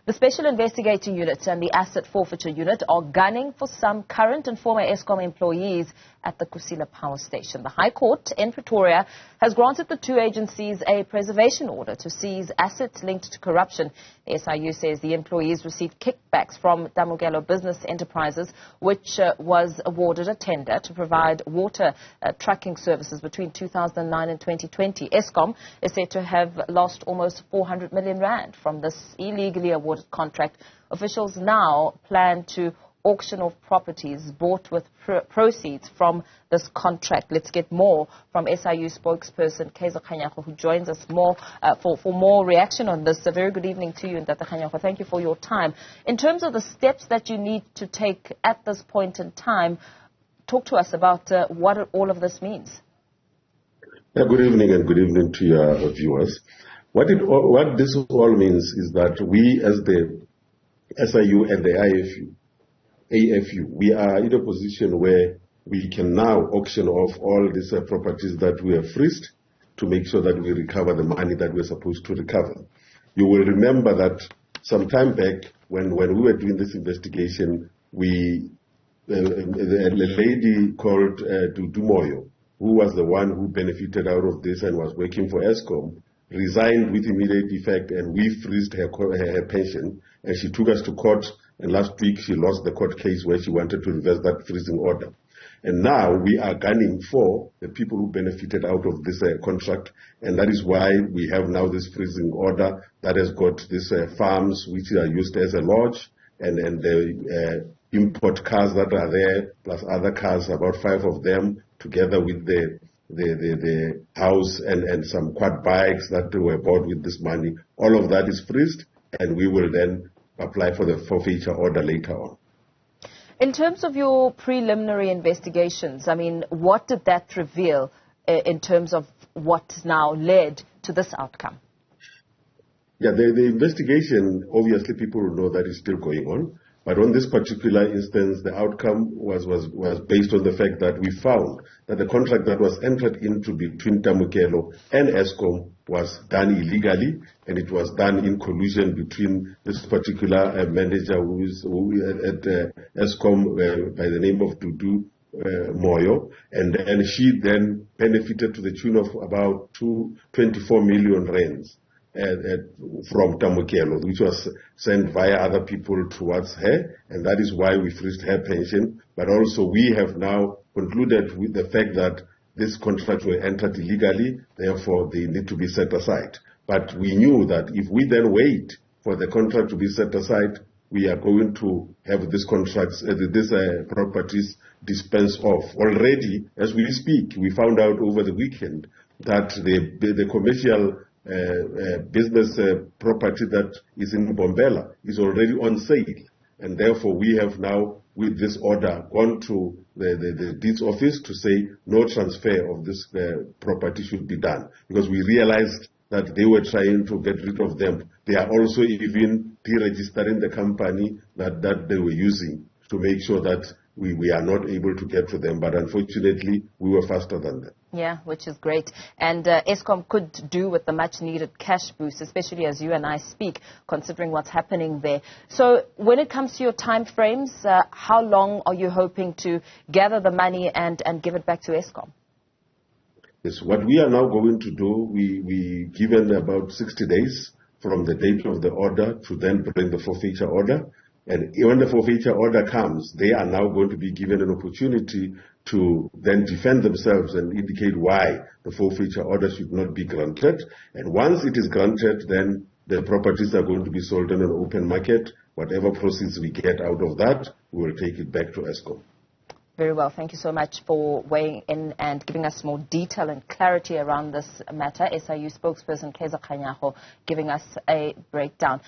The Special Investigating Unit and the Asset Forfeiture Unit are gunning for some current and former Eskom employees at the Kusile Power Station. The High Court in Pretoria has granted the two agencies a preservation order to seize assets linked to corruption. The SIU says the employees received kickbacks from Tamukelo Business Enterprises, which was awarded a tender to provide water trucking services between 2009 and 2020. Eskom is said to have lost almost 400 million rand from this illegally awarded contract. Officials now plan to auction off properties bought with proceeds from this contract. Let's get more from SIU spokesperson Kaizer Kganyago, who joins us more for more reaction on this. A very good evening to you, and Dr. Kganyago, thank you for your time. In terms of the steps that you need to take at this point in time, talk to us about what all of this means. Good evening, and good evening to your viewers. What this all means is that we, as the SIU and the AFU, we are in a position where we can now auction off all these properties that we have freezed to make sure that we recover the money that we're supposed to recover. You will remember that some time back, when we were doing this investigation, a lady called Dudu Moyo, who was the one who benefited out of this and was working for Eskom, resigned with immediate effect, and we freezed her pension, and she took us to court. And last week, she lost the court case where she wanted to reverse that freezing order. And now we are gunning for the people who benefited out of this contract. And that is why we have now this freezing order that has got these farms which are used as a lodge, and the import cars that are there, plus other cars, about 5 of them, together with the house and some quad bikes that were bought with this money. All of that is freezed, and we will then apply for the forfeiture order later on. In terms of your preliminary investigations, I mean, what did that reveal in terms of what now led to this outcome? Yeah, the investigation, obviously people will know that is still going on. But on this particular instance, the outcome was based on the fact that we found that the contract that was entered into between Tamukelo and Eskom was done illegally, and it was done in collusion between this particular manager who at Eskom by the name of Dudu Moyo, and she then benefited to the tune of about 24 million rands. From Tamukelo, which was sent via other people towards her, and that is why we freezed her pension. But also we have now concluded with the fact that this contract were entered illegally, therefore they need to be set aside. But we knew that if we then wait for the contract to be set aside, we are going to have these contracts, these properties dispensed off. Already, as we speak, we found out over the weekend that the commercial business property that is in Bombela is already on sale, and therefore we have now, with this order, gone to the deeds office to say no transfer of this property should be done, because we realized that they were trying to get rid of them. They are also even deregistering the company that they were using to make sure that we are not able to get to them, but unfortunately we were faster than them. Yeah, which is great. And Eskom could do with the much-needed cash boost, especially as you and I speak, considering what's happening there. So when it comes to your time frames, how long are you hoping to gather the money and give it back to Eskom? Yes, what we are now going to do, we given about 60 days from the date of the order to then bring the forfeiture order. And when the forfeiture order comes, they are now going to be given an opportunity to then defend themselves and indicate why the forfeiture order should not be granted. And once it is granted, then the properties are going to be sold on an open market. Whatever proceeds we get out of that, we will take it back to Eskom. Very well. Thank you so much for weighing in and giving us more detail and clarity around this matter. SIU spokesperson Kaizer Kganyago giving us a breakdown.